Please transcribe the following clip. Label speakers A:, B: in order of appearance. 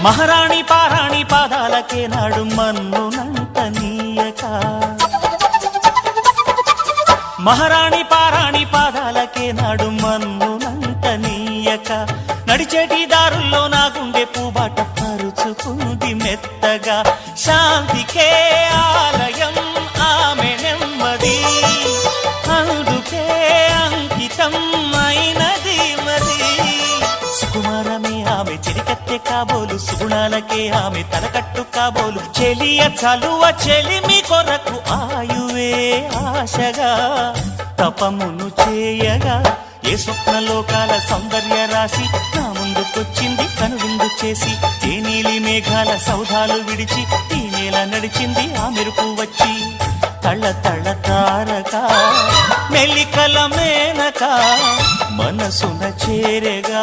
A: మహారాణి పారాణి పాదాలకే నాడు మన్నునంట నీయక మహారాణి పారాణి పాదాలకే నాడు మన్నునంట నీయక నడిచేటి దారుల్లో నా గుండె పూబాట పరుచుకుంది మెత్తగా శాంతికే ఆలయం ఆమె నెమ్మది అందుకే అంకితం అయినది మది సుకుమారమే ఆమె చిరికత్తె కాబోలు సుగుణాలకే ఆమె తలకట్టు కాబోలు చెలియ చలువ చెలిమి కొరకు ఆయువే ఆశగా తపమును చేయగా ఏ స్వప్నలోకాల సౌందర్య రాశి నా ముందుకొచ్చింది కనువిందు చేసి ఏ నీలి మేఘాల సౌధాలు విడిచి ఈ నేల నడిచింది ఆ మెరుపు వచ్చి తళ్ళ తళ్ళ తారక మెల్లికల మేనక మనసున చేరగా